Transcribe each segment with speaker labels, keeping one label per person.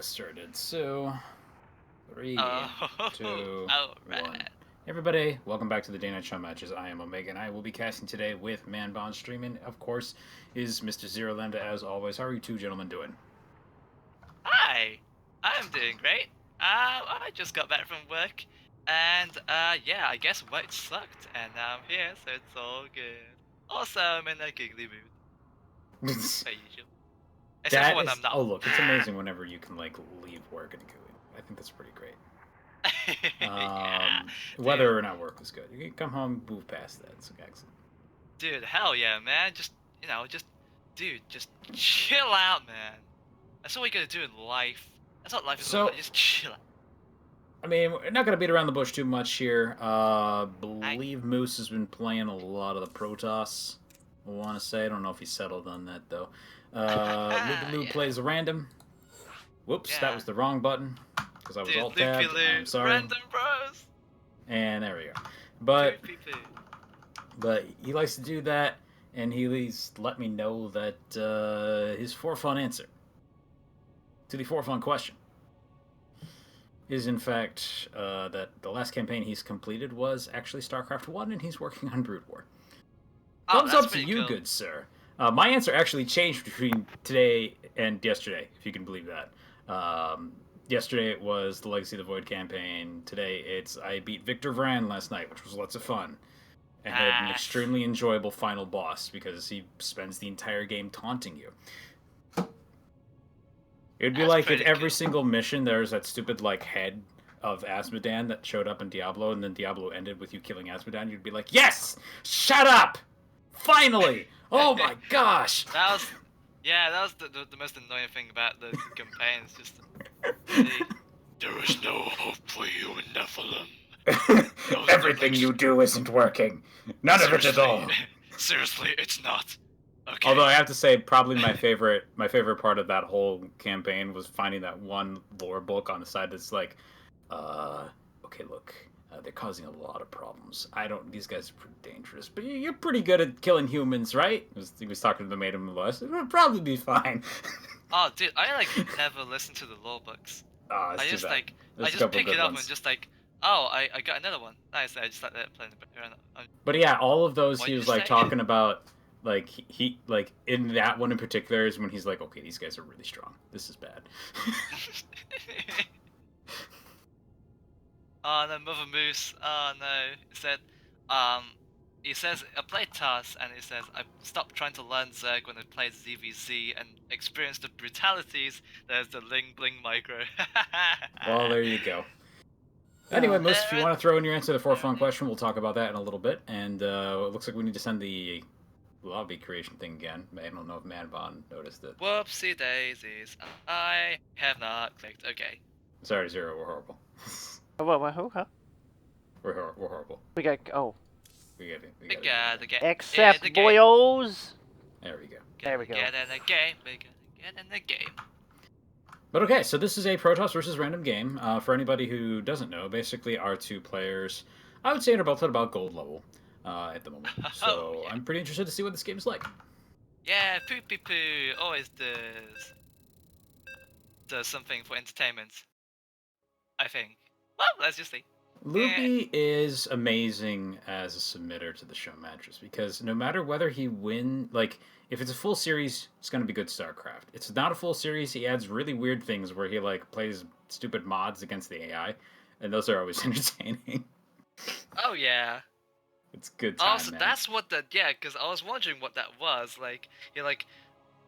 Speaker 1: this started. So, three,
Speaker 2: Oh,
Speaker 1: two,
Speaker 2: all
Speaker 1: one.
Speaker 2: right.
Speaker 1: Everybody, welcome back to the Day Night Show Matches. I am Omega, and I will be casting today with ManBond streaming. Of course, is Mr. Zero Lambda as always. How are you two gentlemen doing?
Speaker 2: Hi, I'm doing great. I just got back from work, and yeah, I guess work sucked, and now I'm here, so it's all good. Also, I'm in a giggly mood, per usual. Except for
Speaker 1: That
Speaker 2: when
Speaker 1: is.
Speaker 2: I'm not.
Speaker 1: Oh, look, it's amazing whenever you can like leave work and go. I think that's pretty great.
Speaker 2: Yeah, dude,
Speaker 1: Whether or not work was good, you can come home, move past that. It's excellent.
Speaker 2: dude, hell yeah, man. Dude, just chill out, man. That's all you gotta do in life. That's what life is all
Speaker 1: So,
Speaker 2: about. Just chill out.
Speaker 1: I mean, we're not going to beat around the bush too much here.
Speaker 2: I,
Speaker 1: Believe Moose has been playing a lot of the Protoss. I want to say. I don't know if he settled on that, though. Loopyloo
Speaker 2: yeah,
Speaker 1: plays random. Whoops, that
Speaker 2: yeah.
Speaker 1: was the wrong button. Because I was
Speaker 2: Dude,
Speaker 1: alt-tabbed. I'm
Speaker 2: Loopyloo,
Speaker 1: sorry.
Speaker 2: random bros.
Speaker 1: And there we go. But
Speaker 2: Poopy poo.
Speaker 1: he likes to do that, and he's let me know that his for fun answer to the for fun question is in fact that the last campaign he's completed was actually StarCraft 1, and he's working on Brood War.
Speaker 2: Oh,
Speaker 1: Thumbs
Speaker 2: that's
Speaker 1: up to
Speaker 2: pretty
Speaker 1: you,
Speaker 2: cool.
Speaker 1: good sir. My answer actually changed between today and yesterday, if you can believe that. Yesterday it was the Legacy of the Void campaign. Today it's I beat Victor Vran last night, which was lots of fun. And had an
Speaker 2: Nice.
Speaker 1: extremely enjoyable final boss because he spends the entire game taunting you. It would be
Speaker 2: That's
Speaker 1: like if
Speaker 2: pretty
Speaker 1: every
Speaker 2: cool.
Speaker 1: single mission there's that stupid like head of Asmodan that showed up in Diablo, and then Diablo ended with you killing Asmodan. You'd be like, "Yes, shut up! Finally! Oh my gosh!"
Speaker 2: That was, yeah, that was the most annoying thing about the campaign. It's just really. There is no hope for you in Nephilim.
Speaker 1: Everything you do isn't working. None of it at all.
Speaker 2: Seriously, it's not. Okay.
Speaker 1: Although I have to say, probably my favorite part of that whole campaign was finding that one lore book on the side that's like, okay, look, they're causing a lot of problems. I don't. These guys are pretty dangerous, but you're pretty good at killing humans, right? He was talking to the maid of Molest. It would probably be fine.
Speaker 2: Oh, dude, I like never listen to the lore books.
Speaker 1: It's too bad.
Speaker 2: I
Speaker 1: There's a
Speaker 2: just
Speaker 1: couple
Speaker 2: pick
Speaker 1: good
Speaker 2: it up and
Speaker 1: ones.
Speaker 2: just like, oh, I got another one. Nice. I just like that playing the background.
Speaker 1: But yeah, all of those
Speaker 2: What
Speaker 1: he
Speaker 2: did you
Speaker 1: was
Speaker 2: just
Speaker 1: like
Speaker 2: say?
Speaker 1: talking about. Like he like in that one in particular is when he's like, okay, these guys are really strong. This is bad.
Speaker 2: Oh no, MotherMoose. Oh no. Um, he says I played TAS and he says I stopped trying to learn Zerg when I played ZVZ and experienced the brutalities. There's the Ling Bling micro.
Speaker 1: Well, there you go. Anyway, Moose, if you want to throw in your answer to the for fun
Speaker 2: Apparently.
Speaker 1: question, we'll talk about that in a little bit. And it looks like we need to send the lobby creation thing again. I don't know if Manbon noticed it.
Speaker 2: Whoopsie daisies. I have not clicked. Okay.
Speaker 1: Sorry, Zero, we're horrible.
Speaker 3: Who? Huh?
Speaker 1: We're horrible.
Speaker 3: We got
Speaker 1: We get it.
Speaker 2: We gotta get
Speaker 3: Except
Speaker 2: in the game.
Speaker 3: boyos.
Speaker 1: There we go.
Speaker 3: There we go.
Speaker 2: Get in the game. We gotta get in the game.
Speaker 1: But okay, so this is a Protoss versus random game. For anybody who doesn't know, basically our two players, I would say, are both at about gold level at the moment. So
Speaker 2: yeah.
Speaker 1: I'm pretty interested to see what this game is like.
Speaker 2: Yeah, poopy poo always does something for entertainment. I think. Well, let's just see.
Speaker 1: Loopy is amazing as a submitter to the show matches because no matter whether he like if it's a full series, it's going to be good StarCraft. It's not a full series, he adds really weird things where he like plays stupid mods against the AI, and those are always entertaining.
Speaker 2: Oh yeah.
Speaker 1: It's good time,
Speaker 2: Also,
Speaker 1: man.
Speaker 2: that's what because I was wondering what that was. Like, he like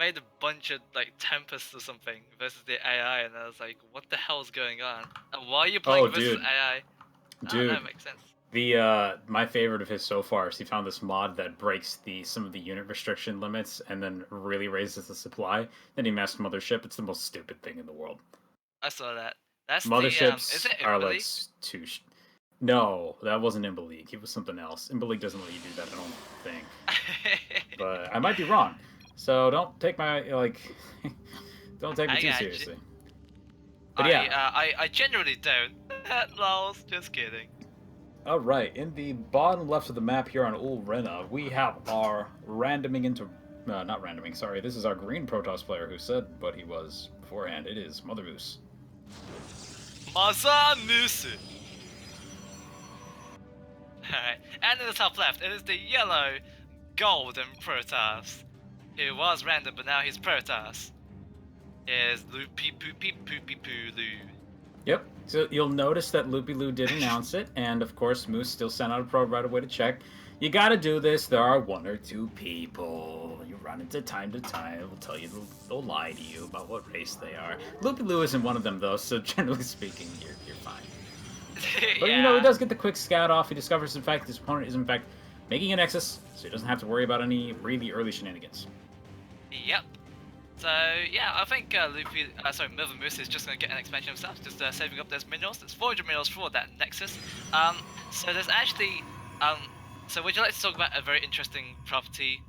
Speaker 2: made a bunch of like Tempests or something versus the AI, and I was like, what the hell is going on? And why are you playing versus AI? Oh,
Speaker 1: Dude,
Speaker 2: that makes sense.
Speaker 1: the my favorite of his so far is he found this mod that breaks some of the unit restriction limits and then really raises the supply. Then he masked Mothership. It's the most stupid thing in the world.
Speaker 2: I saw that. That's is
Speaker 1: Motherships
Speaker 2: it
Speaker 1: are like
Speaker 2: Imberly?
Speaker 1: too. No, that wasn't Imba League. He was something else. Imba League doesn't let you do that, I don't think. But I might be wrong. So don't take my like. Don't take me too seriously. But yeah.
Speaker 2: I genuinely don't. Lols, just kidding.
Speaker 1: All right, in the bottom left of the map here on Ulrena, we have our randoming into. Not randoming, sorry. This is our green Protoss player who said what he was beforehand. It is MotherMoose.
Speaker 2: MotherMoose. Alright, and in the top left, it is the yellow golden Protoss, who was random, but now he's Protoss. Is Loopyloo.
Speaker 1: Yep. So you'll notice that Loopyloo did announce it, and of course Moose still sent out a probe right away to check. You gotta do this. There are 1 or 2 people you run into time to time. They'll tell you, they'll lie to you about what race they are. Loopyloo isn't one of them though, so generally speaking, you're fine. But
Speaker 2: Yeah.
Speaker 1: you know, he does get the quick scout off. He discovers, in fact, his opponent is in fact making a Nexus, so he doesn't have to worry about any really early shenanigans.
Speaker 2: Yep. So yeah, I think MotherMoose is just gonna get an expansion himself, just saving up those minerals. There's 400 minerals for that Nexus. So there's actually So would you like to talk about a very interesting property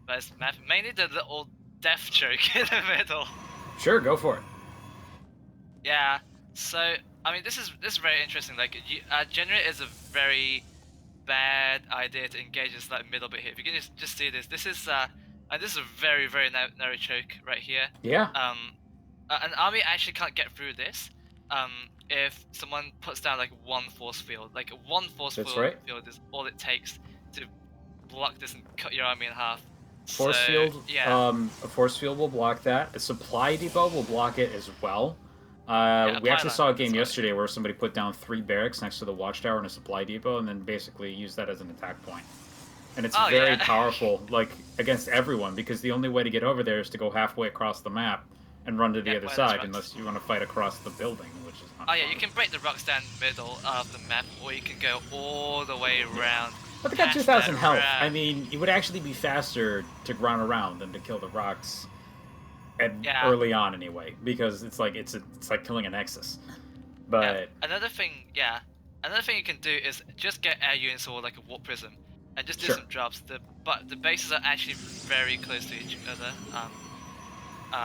Speaker 2: about this map? Mainly the little death choke in the middle.
Speaker 1: Sure, go for it.
Speaker 2: Yeah. So I mean, this is very interesting. Like, generally, is a very bad idea to engage this like middle bit here. If you can just see this, this is and this is a very narrow choke right here.
Speaker 1: Yeah.
Speaker 2: An army actually can't get through this. If someone puts down like 1 force field, like 1 force field is all it takes to block this and cut your army in half.
Speaker 1: Force field.
Speaker 2: Yeah.
Speaker 1: A force field will block that. A supply depot will block it as well. We actually saw a game yesterday where somebody put down 3 barracks next to the watchtower and a supply depot, and then basically used that as an attack point. And it's very powerful, like against everyone, because the only way to get over there is to go halfway across the map and run to the other side, unless you want to fight across the building, which is not fun.
Speaker 2: You can break the rocks down the middle of the map, or you can go all the way around.
Speaker 1: But they got 2,000 health. I mean, it would actually be faster to run around than to kill the rocks. Early on, anyway, because it's like killing a Nexus. But
Speaker 2: another thing you can do is just get air units or like a warp prism, and just do some drops. But the bases are actually very close to each other.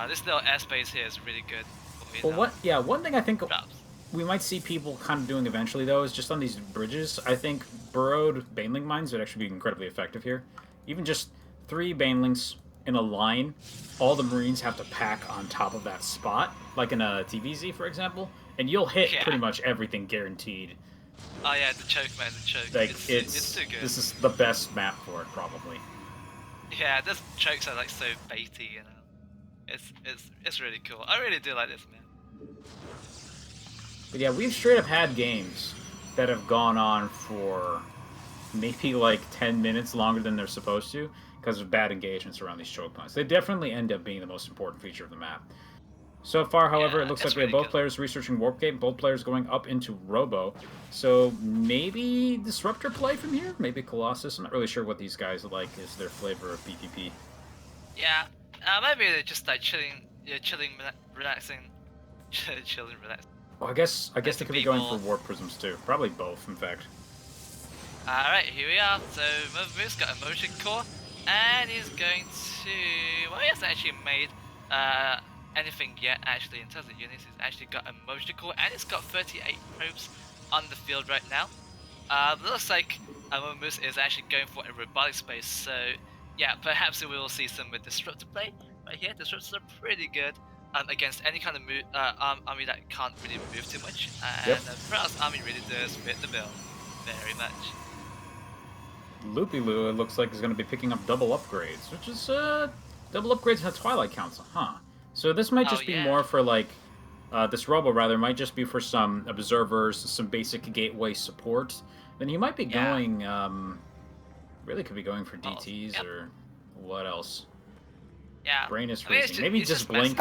Speaker 2: This little airspace here is really good.
Speaker 1: One thing I think we might see people kind of doing eventually, though, is just on these bridges. I think burrowed baneling mines would actually be incredibly effective here. Even just 3 banelings in a line, all the Marines have to pack on top of that spot, like in a TVZ, for example, and you'll hit pretty much everything guaranteed.
Speaker 2: Oh yeah, the choke, man, the choke.
Speaker 1: Like,
Speaker 2: it's too good.
Speaker 1: This is the best map for it, probably.
Speaker 2: Yeah, this chokes are like so baity, you know. It's really cool. I really do like this, man.
Speaker 1: But yeah, we've straight up had games that have gone on for maybe like 10 minutes longer than they're supposed to, because of bad engagements around these choke points. They definitely end up being the most important feature of the map. So far, however, it looks like we have both players researching Warp Gate, both players going up into Robo. So maybe Disruptor play from here? Maybe Colossus? I'm not really sure what these guys like is their flavor of PvP.
Speaker 2: Yeah, maybe they're just like chilling, relaxing. chilling, relaxing.
Speaker 1: Well, I guess they could be going for Warp Prisms too. Probably both, in fact.
Speaker 2: Alright, here we are. So MotherMoose got a motion core, and he's going to... Well, he hasn't actually made anything yet, actually, in terms of units. He's actually got a motion core, and he's got 38 probes on the field right now. It looks like MotherMoose is actually going for a robotic space, so yeah, perhaps we will see some Disruptor play right here. Disruptors are pretty good against any kind of army that can't really move too much, and Protoss army really does fit the bill very much.
Speaker 1: Loopyloo, it looks like, is going to be picking up double upgrades, which is double upgrades in the Twilight Council, huh? So this might just be more for like this Robo rather might just be for some observers, some basic gateway support. Then he might be going really could be going for DTs or what else?
Speaker 2: Yeah.
Speaker 1: Brain is freezing. Maybe just blink.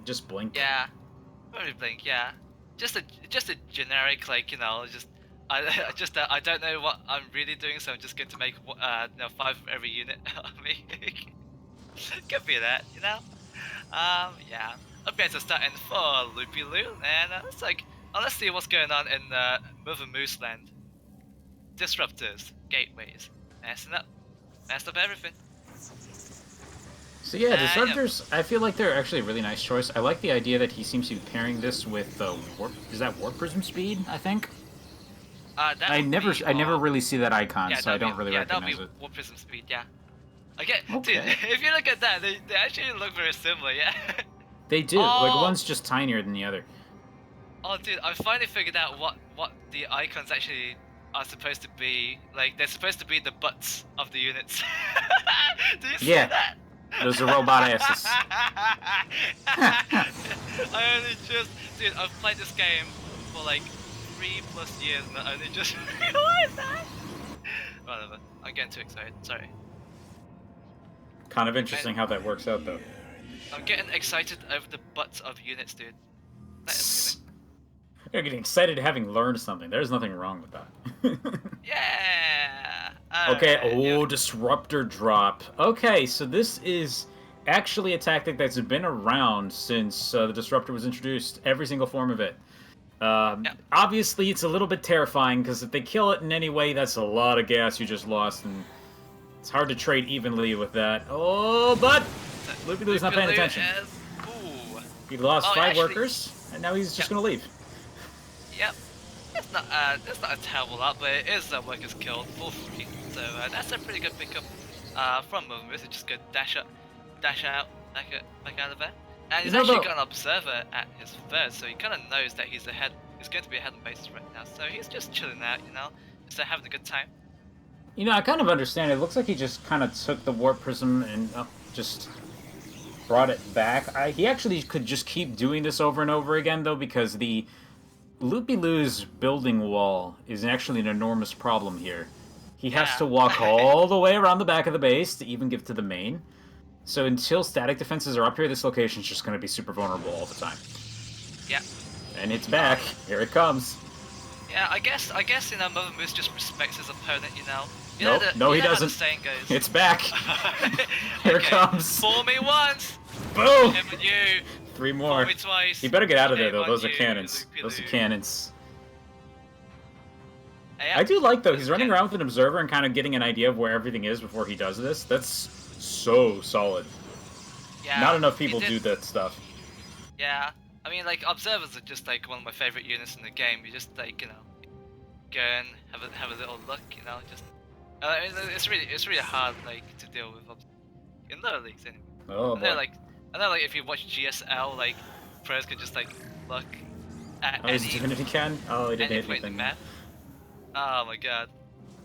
Speaker 1: Just blink.
Speaker 2: Yeah. Probably blink, yeah. Just a generic, like, you know, I don't know what I'm really doing, so I'm just going to make 5 of every unit on me. Could be that, you know? Yeah. Upgrades are starting for Loopyloo, and let's see what's going on in MotherMoose land. Disruptors, gateways, messing up everything.
Speaker 1: So yeah, Disruptors, I feel like they're actually a really nice choice. I like the idea that he seems to be pairing this with Warp. Is that Warp Prism speed? I think. I never really see that icon, so I don't really recognize it.
Speaker 2: That'll be Warp Prism speed, yeah. Okay, dude, if you look at that, they actually look very similar, yeah.
Speaker 1: They do. Like, one's just tinier than the other.
Speaker 2: Oh, dude, I finally figured out what the icons actually are supposed to be. Like, they're supposed to be the butts of the units. Do you see that?
Speaker 1: Those are robot asses.
Speaker 2: I only just... Dude, I've played this game for like 3+ years and I only just realized that. Whatever. I'm getting too excited. Sorry.
Speaker 1: Kind of interesting how that works out, though.
Speaker 2: I'm getting excited over the butts of units, dude. That is amazing.
Speaker 1: You're getting excited having learned something. There's nothing wrong with that.
Speaker 2: Yeah!
Speaker 1: Okay, disruptor drop. Okay, so this is actually a tactic that's been around since the disruptor was introduced, every single form of it. Obviously, it's a little bit terrifying, because if they kill it in any way, that's a lot of gas you just lost, and it's hard to trade evenly with that. Oh, but Loopyloo's not paying attention. He lost 5 workers, and now he's just going to leave.
Speaker 2: Yep. It's not a terrible lot, but it is workers killed for free. So that's a pretty good pickup from MotherMoose. Just go dash out back out of there. And he's actually got an observer at his first, so he kind of knows that he's ahead. He's going to be ahead on bases right now, so he's just chilling out, you know, just having a good time.
Speaker 1: You know, I kind of understand. It looks like he just kind of took the warp prism and just brought it back. He actually could just keep doing this over and over again, though, because the Loopyloo's building wall is actually an enormous problem here. He has to walk all the way around the back of the base to even get to the main. So until static defenses are up here, this location's just going to be super vulnerable all the time.
Speaker 2: Yeah.
Speaker 1: And it's back. Here it comes.
Speaker 2: Yeah, I guess you know, MotherMoose just respects his opponent, you know.
Speaker 1: No, he doesn't.
Speaker 2: How the saying goes.
Speaker 1: It's back. Here it comes.
Speaker 2: Fool me once.
Speaker 1: Boom.
Speaker 2: Him and you.
Speaker 1: 3 more.
Speaker 2: Fool me twice.
Speaker 1: You better get out of there, though. Those are cannons. Those are cannons. I do like, though, he's running around with an observer and kind of getting an idea of where everything is before he does this. That's so solid.
Speaker 2: Yeah.
Speaker 1: Not enough people do that stuff.
Speaker 2: Yeah. I mean, like, observers are just, like, one of my favorite units in the game. You just, like, you know, go and have a little look, you know, just... it's really hard, like, to deal with in lower leagues, anyway.
Speaker 1: Oh, boy.
Speaker 2: I know, like, if you watch GSL, like, pros can just, like, look at any...
Speaker 1: Divinity can? Oh, he didn't hit
Speaker 2: point in the
Speaker 1: anything.
Speaker 2: map. Oh my god.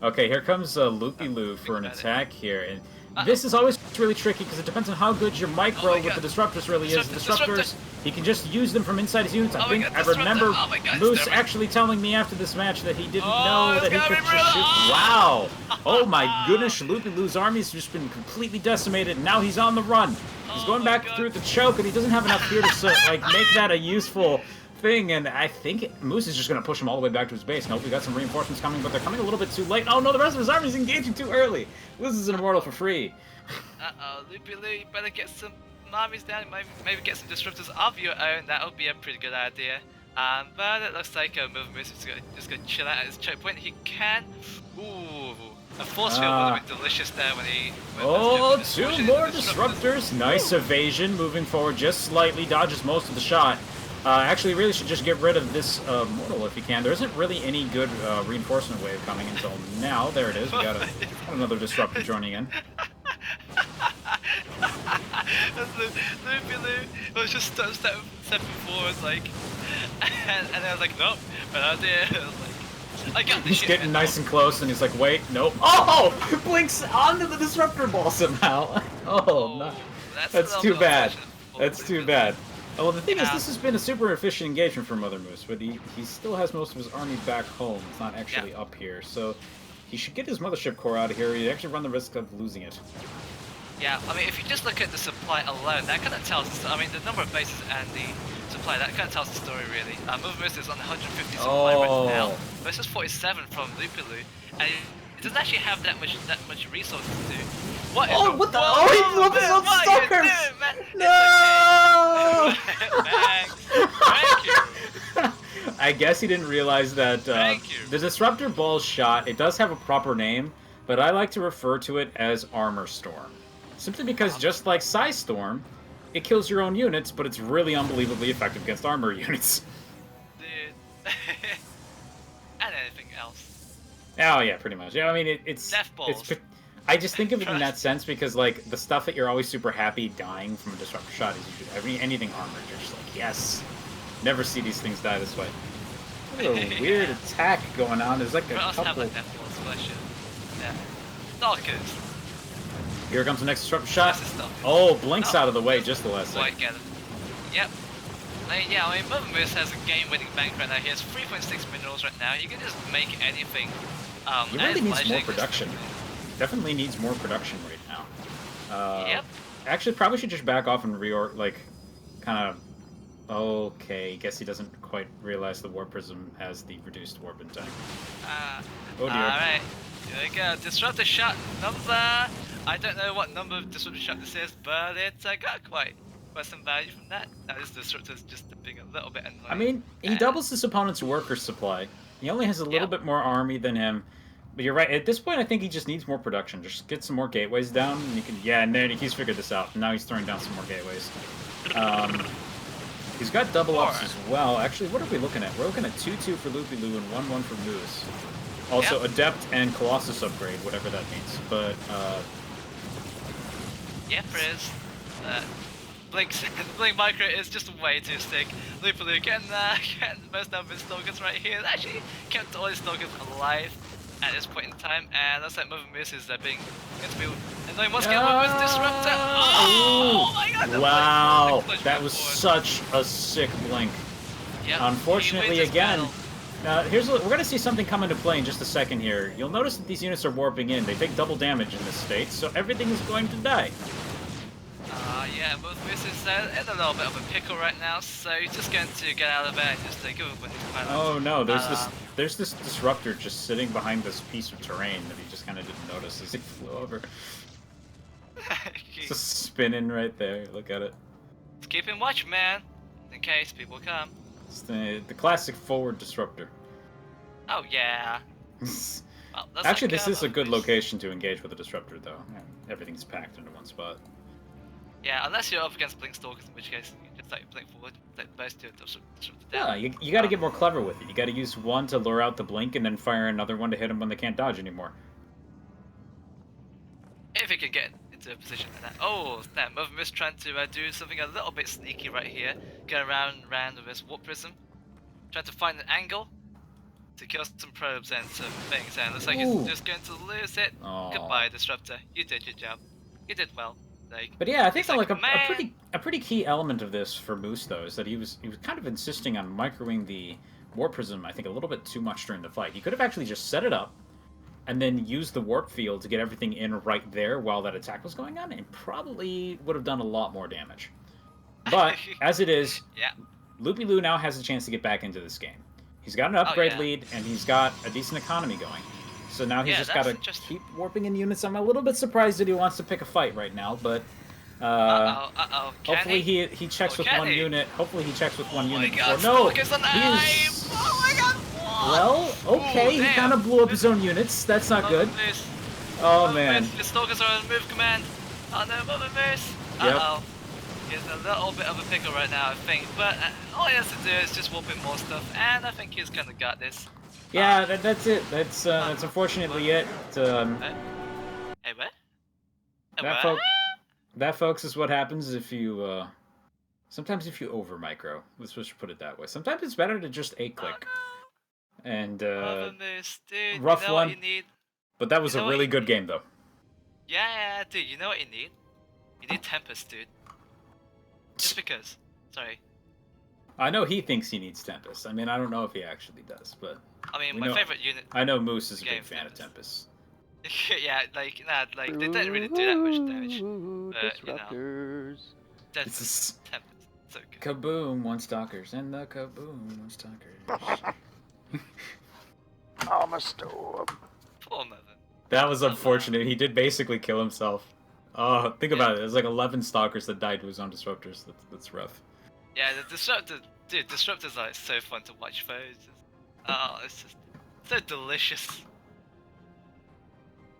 Speaker 1: Okay, here comes Loopyloo for an attack here, and this is always really tricky because it depends on how good your micro with the disruptors really is. The disruptors, he can just use them from inside his units. I remember Moose actually telling me after this match that he didn't know that he could just shoot. Wow! Oh my goodness, Loopyloo's army's just been completely decimated, and now he's on the run. He's going back through the choke, and he doesn't have enough here to like make that a useful thing, and I think Moose is just going to push him all the way back to his base. Nope, we got some reinforcements coming, but they're coming a little bit too late. Oh no, the rest of his army is engaging too early. This is an immortal for free.
Speaker 2: Uh-oh, Loopyloo, you better get some armies down, maybe get some disruptors of your own. That would be a pretty good idea. But it looks like MotherMoose is just going to chill out at his choke point. He can... Ooh, a force field would have been delicious there when he...
Speaker 1: Two more disruptors. Nice evasion, moving forward just slightly, dodges most of the shot. Actually, really should just get rid of this mortal if you can. There isn't really any good reinforcement wave coming until now. There it is. We got another disruptor joining in.
Speaker 2: Loopyloo was just stepping forward, like, and I was like, nope, bad idea. I was like, I got this.
Speaker 1: He's getting nice and close, and he's like, wait, nope. Oh! Blinks onto the disruptor ball somehow. Oh, no. That's too bad. That's too bad. Oh, well, the thing is, this has been a super efficient engagement for MotherMoose, but he still has most of his army back home. It's not actually up here, so he should get his mothership core out of here. He'd actually run the risk of losing it.
Speaker 2: Yeah, I mean, if you just look at the supply alone, that kind of tells us, I mean, the number of bases and the supply, that kind of tells the story, really. MotherMoose is on 150 supply right now, versus 47 from Loopyloo, and it doesn't actually have that much resources to do. What the? Oh,
Speaker 1: he blew his own suckers!
Speaker 2: No! Thank you.
Speaker 1: I guess he didn't realize that the disruptor ball shot, it does have a proper name, but I like to refer to it as Armor Storm. Simply because just like Size Storm, it kills your own units, but it's really unbelievably effective against armor units.
Speaker 2: Dude. And anything else.
Speaker 1: Oh yeah, pretty much. Yeah, I mean it's
Speaker 2: Death balls.
Speaker 1: I just think of it in that sense because, like, the stuff that you're always super happy dying from a disruptor shot is usually anything armored. You're just like, yes. Never see these things die this way. What a weird attack going on. There's like a couple...
Speaker 2: have like that yeah. Stalkers.
Speaker 1: Here comes the next disruptor shot. Oh, blinks out of the way just the last second.
Speaker 2: Yep. I mean, MotherMoose has a game-winning bank right now. He has 3.6 minerals right now. You can just make anything.
Speaker 1: He really needs more production. Definitely needs more production right now.
Speaker 2: Yep.
Speaker 1: Actually, probably should just back off and reorg, like, kind of... Okay, guess he doesn't quite realize the Warp Prism has the reduced warp in time. Oh dear.
Speaker 2: Alright, here we go. Disruptor shot number... I don't know what number of disruptor shot this is, but it's got quite some value from that. Now this disruptor's just being a little bit annoying.
Speaker 1: I mean, he doubles his opponent's worker supply. He only has a little bit more army than him. But you're right, at this point I think he just needs more production. Just get some more gateways down, and you can... Yeah, and then he's figured this out. Now he's throwing down some more gateways. He's got double ups as well. Actually, what are we looking at? We're looking at 2-2 for Loopyloo and 1-1 for Moose. Also, Adept and Colossus upgrade, whatever that means. But,
Speaker 2: Yep, it is. The Blink Micro is just way too sick. Loopyloo getting the most number of Stalkers right here. Actually kept all his Stalkers alive at this point in time, and looks like MotherMoose is being going to be annoying. What's going on with Disruptor? Oh my god!
Speaker 1: Wow, that was such a sick blink.
Speaker 2: Yep,
Speaker 1: unfortunately, again, we're going to see something come into play in just a second here. You'll notice that these units are warping in. They take double damage in this state, so everything is going to die.
Speaker 2: Yeah, MotherMoose is in a little bit of a pickle right now, so he's just going to get out of there and just go with his pilot.
Speaker 1: Oh no, there's this disruptor just sitting behind this piece of terrain that he just kind of didn't notice as he flew over. It's just spinning right there. Look at it.
Speaker 2: Just keep in watch, man, in case people come.
Speaker 1: It's the classic forward disruptor.
Speaker 2: Oh yeah.
Speaker 1: Well, actually, this is a good location to engage with a disruptor, though. Everything's packed into one spot.
Speaker 2: Yeah, unless you're up against Blink Stalkers, in which case you just like blink forward, like burst to disrupt down.
Speaker 1: Yeah, you got to get more clever with it. You got to use one to lure out the blink, and then fire another one to hit them when they can't dodge anymore.
Speaker 2: If you can get into a position like that. Oh, snap! MotherMoose trying to do something a little bit sneaky right here. Go around with this Warp Prism, trying to find an angle to kill some probes and some things. And looks like he's just going to lose it.
Speaker 1: Aww.
Speaker 2: Goodbye, Disruptor. You did your job. You did well.
Speaker 1: But yeah, I think that a pretty key element of this for Moose though is that he was kind of insisting on microing the Warp Prism, I think, a little bit too much during the fight. He could have actually just set it up and then used the warp field to get everything in right there while that attack was going on, and probably would have done a lot more damage. But as it is, Loopyloo now has a chance to get back into this game. He's got an upgrade lead and he's got a decent economy going. So now he's just got to keep warping in units. I'm a little bit surprised that he wants to pick a fight right now, but hopefully he checks with one unit. Hopefully he checks with one unit before. No, he's...
Speaker 2: Oh my god!
Speaker 1: Well, okay, he kind of blew up his own units. That's not good. Oh man.
Speaker 2: The Stalkers are on move command. Oh no, MotherMoose. Uh-oh. He's in a little bit of a pickle right now, I think. But all he has to do is just warp in more stuff, and I think he's kind of got this.
Speaker 1: Yeah, that's it. That's unfortunately it.
Speaker 2: Hey, what?
Speaker 1: That, folks, is what happens if you, sometimes if you over-micro. Let's just put it that way. Sometimes it's better to just A-click.
Speaker 2: Oh, no.
Speaker 1: And,
Speaker 2: dude,
Speaker 1: rough
Speaker 2: you know
Speaker 1: one.
Speaker 2: what you need?
Speaker 1: But that was a really good game, though.
Speaker 2: Yeah, dude, you know what you need? You need Tempest, dude. Just because. Sorry.
Speaker 1: I know he thinks he needs Tempest. I mean, I don't know if he actually does, but...
Speaker 2: I mean, my favorite unit...
Speaker 1: I know Moose is a big fan of Tempest.
Speaker 2: Yeah, like, they don't really do that much damage. But,
Speaker 3: Disruptors.
Speaker 2: That's Tempest. So good.
Speaker 1: Kaboom wants stalkers, and the Kaboom wants stalkers.
Speaker 3: I'm a storm.
Speaker 2: Poor Mother.
Speaker 1: That was unfortunate. He did basically kill himself. Oh, think about it. There's like 11 stalkers that died to his own disruptors. That's rough.
Speaker 2: Yeah, the disruptor... Dude, disruptors are so fun to watch for. Oh, it's just so delicious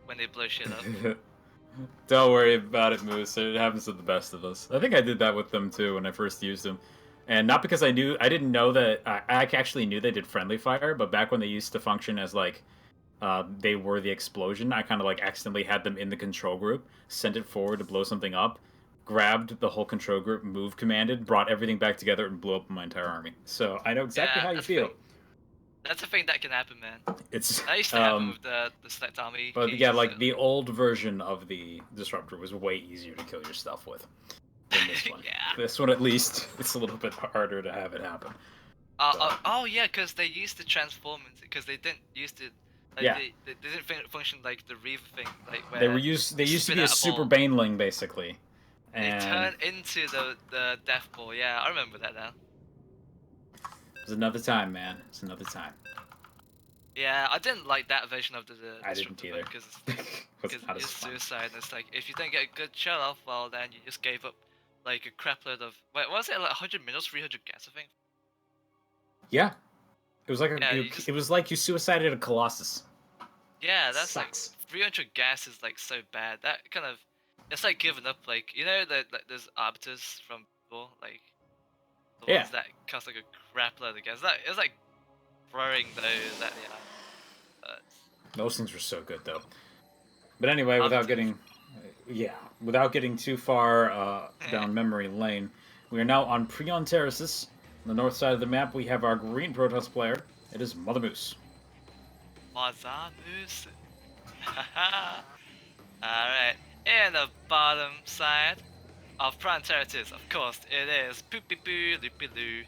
Speaker 2: when they blow shit up.
Speaker 1: Don't worry about it, Moose. It happens to the best of us. I think I did that with them too when I first used them. And not because I didn't know that, I actually knew they did friendly fire, but back when they used to function as like they were the explosion. I kind of like accidentally had them in the control group, sent it forward to blow something up, grabbed the whole control group, move commanded, brought everything back together, and blew up my entire army. So I know exactly
Speaker 2: Yeah,
Speaker 1: how you feel.
Speaker 2: That's a thing that can happen, man.
Speaker 1: It's
Speaker 2: That used to happen with the select army
Speaker 1: but
Speaker 2: keys,
Speaker 1: yeah, like
Speaker 2: so.
Speaker 1: the old version of the disruptor was way easier to kill your stuff with than this one.
Speaker 2: Yeah.
Speaker 1: This one, at least, it's a little bit harder to have it happen.
Speaker 2: Oh yeah, because they used to transform because they didn't used to. Like,
Speaker 1: Yeah.
Speaker 2: they didn't function like the Reaver thing, like where
Speaker 1: They used to
Speaker 2: spit
Speaker 1: be a
Speaker 2: out
Speaker 1: super
Speaker 2: ball.
Speaker 1: baneling basically.
Speaker 2: They
Speaker 1: And
Speaker 2: turn into the death ball. Yeah, I remember that now.
Speaker 1: it was another time, man. It's another time.
Speaker 2: Yeah, I didn't like that version of the
Speaker 1: I didn't either.
Speaker 2: because
Speaker 1: Was not as
Speaker 2: it's
Speaker 1: fun.
Speaker 2: suicide. And it's like if you don't get a good shell off, well then you just gave up like a crap load of wait, what was it like 100 minerals, 300 gas, I think.
Speaker 1: Yeah. It was like
Speaker 2: Yeah,
Speaker 1: it was like you suicided a Colossus.
Speaker 2: Yeah, that's
Speaker 1: Sucks.
Speaker 2: like 300 gas is like so bad. That kind of it's like giving up. Like you know that like, there's arbiters from people like the
Speaker 1: Yeah.
Speaker 2: ones that cost like a crap load of gas. It's like throwing those at
Speaker 1: Those things were so good though. But anyway,
Speaker 2: Arbiters.
Speaker 1: without getting too far down memory lane, we are now on Prion Terraces. On the north side of the map, we have our green Protoss player. It is MotherMoose.
Speaker 2: MotherMoose. Alright. And the bottom side of Prime Territories, of course, it is Poopy-Poo, Loopyloo.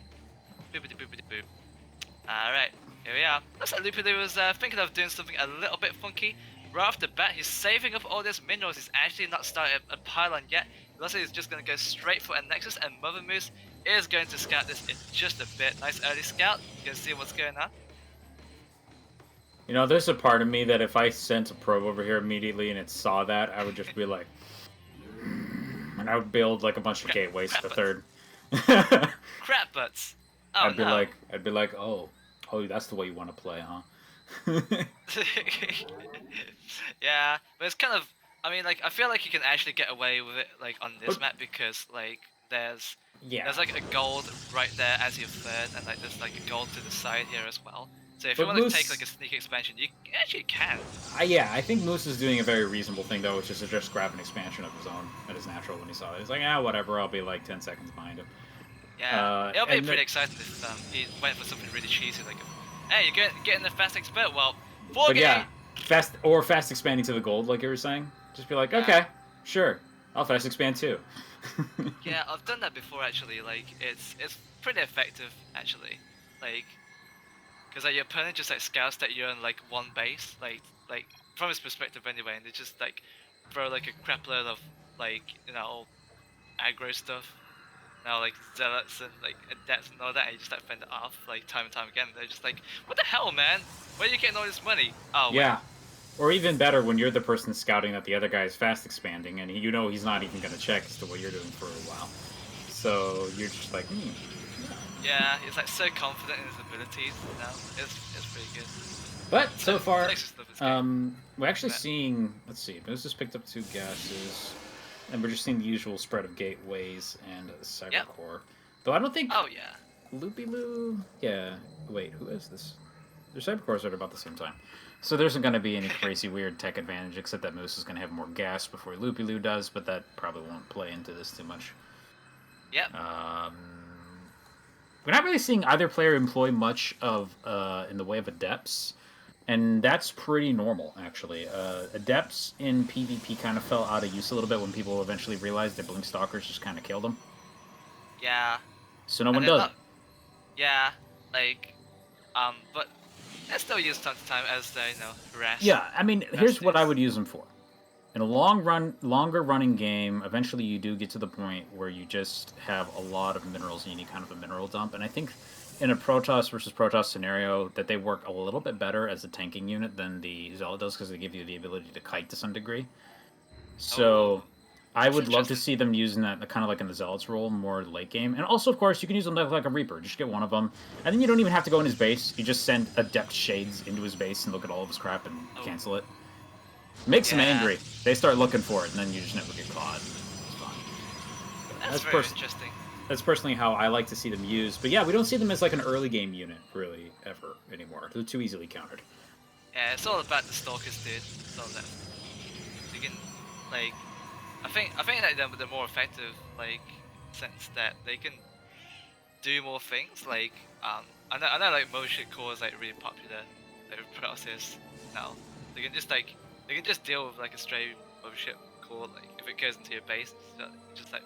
Speaker 2: Poopity-poopity-poop. Alright, here we are. Looks like Loopyloo was thinking of doing something a little bit funky. Right off the bat, he's saving up all these minerals. He's actually not started a pylon yet. It looks like he's just going to go straight for a Nexus, and MotherMoose is going to scout this in just a bit. Nice early scout. You can see what's going on.
Speaker 1: You know, there's a part of me that if I sent a probe over here immediately and it saw that, I would just be like, and I would build like a bunch of gateways to the third.
Speaker 2: Crap butts. Oh,
Speaker 1: I'd be like, oh, that's the way you want to play, huh?
Speaker 2: Yeah, but it's kind of. I mean, like, I feel like you can actually get away with it, like, on this map because, like, there's like a gold right there as your third, and like there's like a gold to the side here as well. So if you want to take like a sneak expansion, you actually can.
Speaker 1: Yeah, I think Moose is doing a very reasonable thing though, which is to just grab an expansion of his own that is natural when he saw it. He's like, whatever, I'll be like 10 seconds behind him.
Speaker 2: Yeah, it'll be pretty exciting if he went for something really cheesy like, hey, you're getting the fast expert. Well,
Speaker 1: fast expanding to the gold, like you were saying. Just be like, okay, sure, I'll fast expand too.
Speaker 2: Yeah, I've done that before actually. Like, it's pretty effective actually. Like, because like your opponent just like scouts that you're in like one base, like from his perspective anyway, and they just like throw like a crap load of like aggro stuff. Like zealots and like adepts and all that, and you just like fend it off like time and time again. They're just like, what the hell, man? Where are you getting all this money? Oh
Speaker 1: yeah.
Speaker 2: Wait.
Speaker 1: Or even better, when you're the person scouting that the other guy is fast expanding, and you know he's not even going to check as to what you're doing for a while. So you're just like,
Speaker 2: Yeah, he's like so confident in his abilities. It's pretty good.
Speaker 1: But so far, we're actually
Speaker 2: Yeah.
Speaker 1: seeing. Let's see, Moose has picked up 2 gases, and we're just seeing the usual spread of gateways and cyber core. Though I don't think.
Speaker 2: Oh yeah.
Speaker 1: Loopyloo. Yeah. Wait, who is this? Their cyber cores are at about the same time. So there isn't going to be any crazy weird tech advantage, except that Moose is going to have more gas before Loopyloo does, but that probably won't play into this too much.
Speaker 2: Yep.
Speaker 1: We're not really seeing either player employ much of in the way of adepts, and that's pretty normal, actually. Adepts in PvP kind of fell out of use a little bit when people eventually realized that Blink Stalkers just kind of killed them.
Speaker 2: Yeah.
Speaker 1: So no one does it.
Speaker 2: Yeah, like, but they're still used time to time as the, harass.
Speaker 1: Yeah, I mean, here's what I would use them for. In a longer running game, eventually you do get to the point where you just have a lot of minerals and you need kind of a mineral dump. And I think in a Protoss versus Protoss scenario that they work a little bit better as a tanking unit than the Zealot does because they give you the ability to kite to some degree. So I would love to see them using that kind of like in the Zealot's role more late game. And also, of course, you can use them like a Reaper. Just get one of them. And then you don't even have to go in his base. You just send Adept Shades into his base and look at all of his crap and cancel it. Makes them angry. They start looking for it, and then you just never get caught. It's fun.
Speaker 2: That's very interesting.
Speaker 1: That's personally how I like to see them used. But yeah, we don't see them as like an early game unit, really, ever anymore. They're too easily countered.
Speaker 2: Yeah, it's all about the stalkers, dude. It's all that. You can, like, I think that they're more effective, like, sense that they can do more things. Like, I know like motion core is like really popular, like with process now. They can just deal with like a stray motion core. Like if it goes into your base, so it just like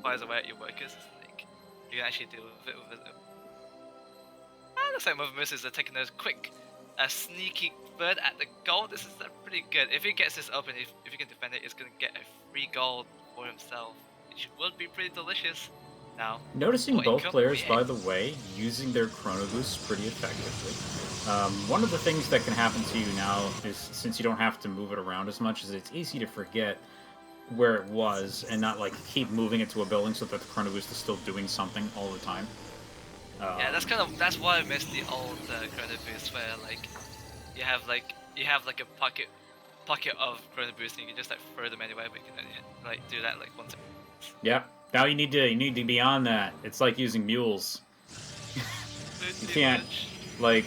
Speaker 2: fires away at your workers. Like you can actually deal with it with it. Looks like MotherMoose is taking those quick, sneaky bird at the goal. This is pretty good. If he gets this open, if he can defend it, he's gonna get a free gold for himself, which would be pretty delicious. Now,
Speaker 1: Noticing both players, by the way, using their chrono boosts pretty effectively. One of the things that can happen to you now is, since you don't have to move it around as much, is it's easy to forget where it was and not like keep moving it to a building so that the chrono boost is still doing something all the time.
Speaker 2: Yeah, that's why I miss the old chrono boost where like you have like a pocket of chrono boost and you can just like throw them anywhere, but you can only like do that like once.
Speaker 1: Yeah. Now you need to be on that. It's like using mules. You can't like.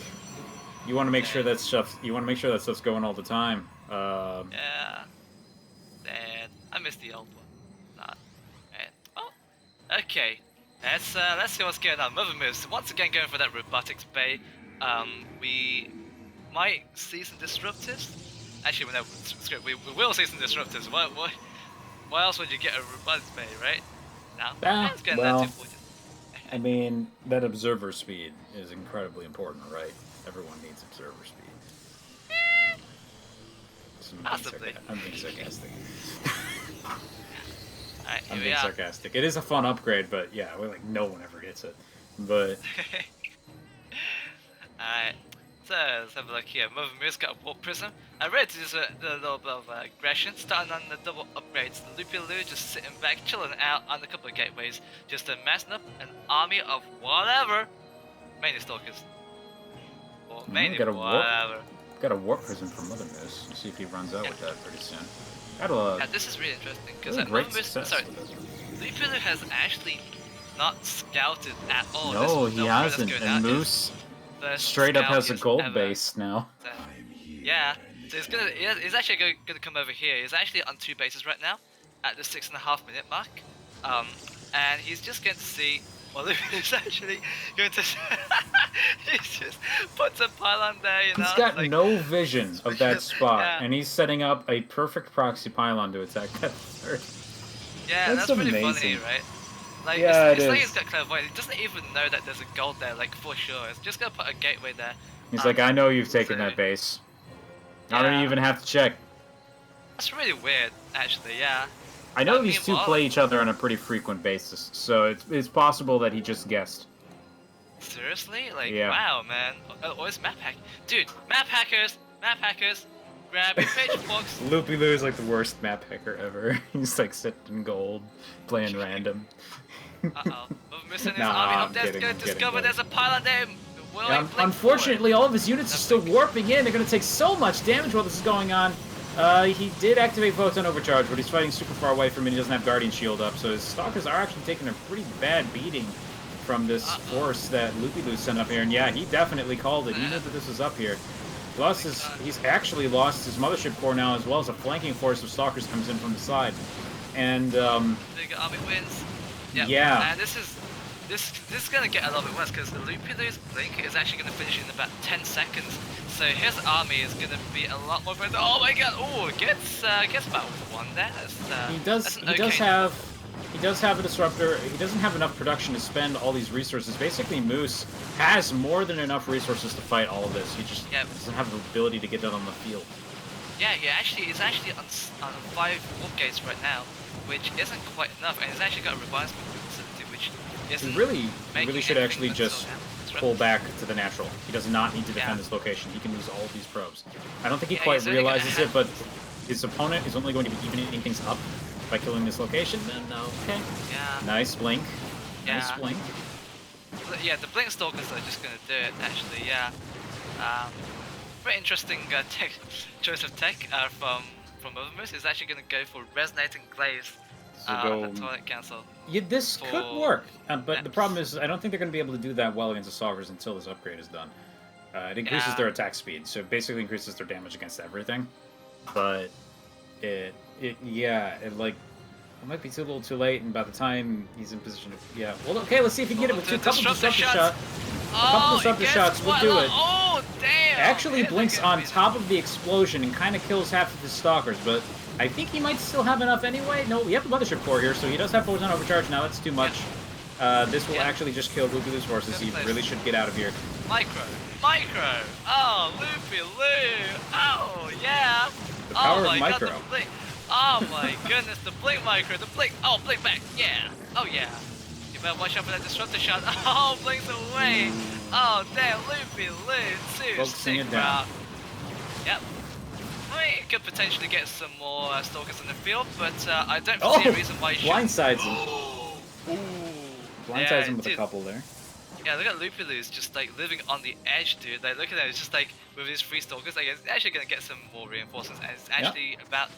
Speaker 1: You want to make sure that stuff's going all the time.
Speaker 2: Yeah. Man, I miss the old one. Nah. Man. Oh. Okay. Let's see what's going on. MotherMoose once again going for that robotics bay. We might see some disruptors. Actually, we will see some disruptors. Why else would you get a robotics bay, right? Now,
Speaker 1: well, I mean, that observer speed is incredibly important, right? Everyone needs observer speed.
Speaker 2: Possibly.
Speaker 1: I'm being sarcastic.
Speaker 2: Alright,
Speaker 1: I'm being sarcastic. It is a fun upgrade, but yeah, like no one ever gets it. But
Speaker 2: alright, so let's have a look here. MotherMoose got a warp prism. I read just a little bit of aggression, starting on the double upgrades. The Loopyloo just sitting back, chilling out on a couple of gateways, just amassing up an army of whatever, mainly stalkers. Or mainly whatever.
Speaker 1: Got a warp prism from MotherMoose. We'll see if he runs out with that pretty soon.
Speaker 2: Yeah, this is really interesting because Loopyloo has actually not scouted at all.
Speaker 1: No, he hasn't. And Moose straight up has a gold base now.
Speaker 2: Yeah, so he's actually gonna come over here. He's actually on 2 bases right now, at the 6.5 minute mark. And he's just going to see. Well, he's actually going to. He just puts a pylon there, you know.
Speaker 1: He's got like, no vision of that spot, and he's setting up a perfect proxy pylon to attack that third.
Speaker 2: Yeah, that's pretty funny, right? Like,
Speaker 1: yeah,
Speaker 2: it's like he's got clairvoyance. He doesn't even know that there's a gold there, like for sure. It's just gonna put a gateway there.
Speaker 1: He's like, I know you've taken that base. Yeah. I don't even have to check.
Speaker 2: That's really weird, actually. Yeah.
Speaker 1: I know these two play each other on a pretty frequent basis, so it's possible that he just guessed.
Speaker 2: Seriously? Like, wow, man. Or it's map hack. Dude, map hackers, grab your pitchforks.
Speaker 1: Loopyloo is like the worst map hacker ever. He's like sitting in gold, playing random.
Speaker 2: Uh-oh. Missing his army up there's gonna discover there's a pylon there.
Speaker 1: Unfortunately, all of his units are still warping in. They're gonna take so much damage while this is going on. He did activate Photon Overcharge, but he's fighting super far away from it. He doesn't have Guardian Shield up, so his Stalkers are actually taking a pretty bad beating from this force that Loopyloo sent up here. And yeah, he definitely called it. He knew that this was up here. Plus, he's actually lost his Mothership Core now, as well as a flanking force of Stalkers comes in from the side. And,
Speaker 2: Big army wins. Yep.
Speaker 1: Yeah.
Speaker 2: And this is gonna get a little bit worse, because the Loopyloo's blink is actually gonna finish in about 10 seconds. So his army is gonna be a lot more. Oh my god! Oh, gets about 1 there.
Speaker 1: He does have a disruptor. He doesn't have enough production to spend all these resources. Basically, Moose has more than enough resources to fight all of this. He just doesn't have the ability to get that on the field.
Speaker 2: Yeah, he's actually on 5 warp gates right now, which isn't quite enough, and he's actually got a revised facility, which isn't.
Speaker 1: He really should actually just pull back to the natural. He does not need to defend this location. He can use all of these probes. I don't think he quite realizes it, but his opponent is only going to be evening things up by killing this location. Then okay. Yeah. Nice blink. Yeah. Nice blink.
Speaker 2: Yeah, the blink stalkers are just gonna do it. Actually, yeah. Very interesting choice of tech from MotherMoose. Is actually gonna go for resonating glaze. The toilet cancel.
Speaker 1: Yeah, this could work, but the problem is I don't think they're going to be able to do that well against the Stalkers until this upgrade is done. It increases
Speaker 2: Yeah.
Speaker 1: their attack speed, so it basically increases their damage against everything. But it like it might be a little too late, and by the time he's in position to well, okay, let's see if he can get it with
Speaker 2: The
Speaker 1: a couple disruptor shots. A couple
Speaker 2: Oh,
Speaker 1: disruptor shots would do it.
Speaker 2: Oh, damn!
Speaker 1: It actually
Speaker 2: Here's a
Speaker 1: blinks
Speaker 2: good
Speaker 1: on
Speaker 2: reason.
Speaker 1: top of the explosion and kind of kills half of his stalkers, but I think he might still have enough anyway. No, we have the Mothership Core here, so he does have Photon Overcharge now. That's too much. This will actually just kill Loopyloo's forces. He really should get out of here.
Speaker 2: Micro! Oh, Loopyloo! Oh, yeah!
Speaker 1: The power
Speaker 2: oh
Speaker 1: of
Speaker 2: my
Speaker 1: micro.
Speaker 2: God, the blink! Oh my goodness, the blink micro, the blink! Oh, blink back! Yeah! Oh yeah! You better watch out for that disruptor shot. Oh, blinks away! Oh damn, Loopyloo! Too
Speaker 1: Focusing
Speaker 2: sick,
Speaker 1: it down.
Speaker 2: bro. Yep. I mean, it could potentially get some more stalkers in the field, but I don't
Speaker 1: Oh!
Speaker 2: see a reason why you should.
Speaker 1: Blindsides him.
Speaker 2: Ooh.
Speaker 1: Blindsides him with a
Speaker 2: dude.
Speaker 1: couple there.
Speaker 2: Yeah, look at Loopyloo's just like living on the edge, dude. Like, look at that. It's just like with his 3 stalkers, like, it's actually gonna get some more reinforcements, and it's actually about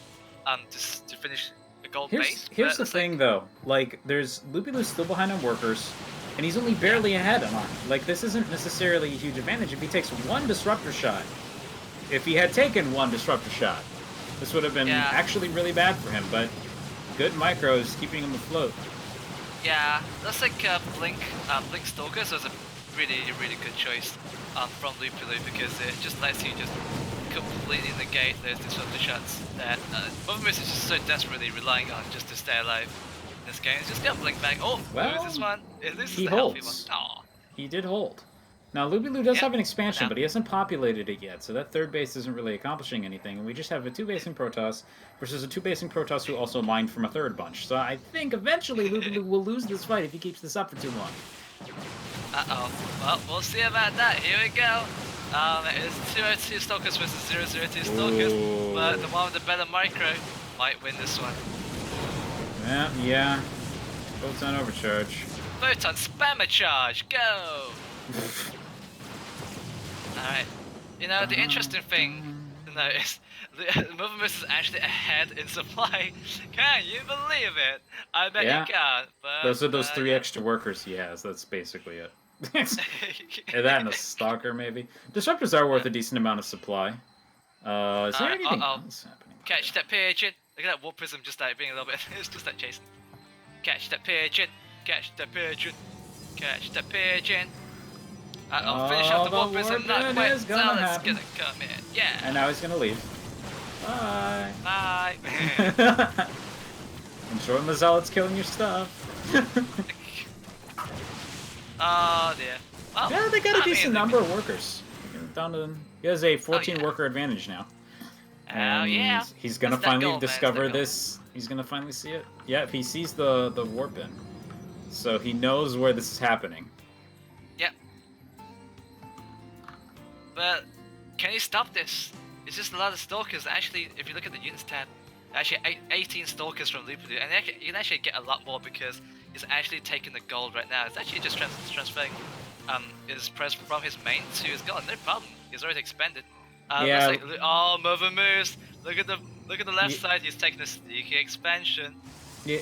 Speaker 2: to finish the gold base.
Speaker 1: Here's the thing, though. Like, there's Loopyloo's still behind on workers, and he's only barely ahead on arm. Like, this isn't necessarily a huge advantage if he takes one disruptor shot. If he had taken one disruptor shot, this would have been actually really bad for him. But good micros keeping him afloat.
Speaker 2: Yeah, that's like Blink Stalkers was a really good choice from Loopyloo, because it just lets you just completely negate those disruptor shots that MotherMoose is just so desperately relying on just to stay alive in this game. It's just gonna blink back. Oh,
Speaker 1: Well,
Speaker 2: loses one. It loses
Speaker 1: he
Speaker 2: the healthy one.
Speaker 1: holds.
Speaker 2: Aw.
Speaker 1: He did hold. Now, Loopyloo does have an expansion,
Speaker 2: now.
Speaker 1: but he hasn't populated it yet, so that third base isn't really accomplishing anything. And we just have a 2-basing Protoss versus a 2-basing Protoss who also mined from a third bunch. So I think eventually Loopyloo will lose this fight if he keeps this up for too long.
Speaker 2: Uh-oh. Well, we'll see about that. Here we go. It's 202 Stalkers versus 002 Stalkers, but the one with the better micro might win this one.
Speaker 1: Yeah. Photon Overcharge.
Speaker 2: Photon Spammer Charge, go! Alright. You know, the interesting thing to notice, MotherMoose is actually ahead in supply. Can you believe it? I bet you can't. But,
Speaker 1: Those are those 3 extra workers he has. That's basically it. And that and a stalker, maybe. Disruptors are worth a decent amount of supply. Is there anything else happening?
Speaker 2: Catch that pigeon. Look at that warp prism just like being a little bit. It's just like chasing. Catch that pigeon. Catch that pigeon. Catch that pigeon. Finish off the warp prism. Not quite. So that's gonna come in. Yeah.
Speaker 1: And now he's gonna leave. Bye.
Speaker 2: Bye.
Speaker 1: Enjoy the zealots killing your stuff.
Speaker 2: Oh dear. Well,
Speaker 1: yeah, they got a decent number of workers. Down to them. He has a 14 worker advantage now. And
Speaker 2: yeah.
Speaker 1: He's gonna finally discover this. He's gonna finally see it. Yeah, he sees the warp in. So he knows where this is happening.
Speaker 2: Yep. But can he stop this? It's just a lot of stalkers. Actually, if you look at the units tab, actually 18 stalkers from Loopyloo, and you can actually get a lot more because he's actually taking the gold right now. It's actually just transferring his press from his main to his gold. No problem. He's already expanded.
Speaker 1: Yeah.
Speaker 2: Like, oh, MotherMoose! Look at the left side. He's taking a sneaky expansion.
Speaker 1: Yeah.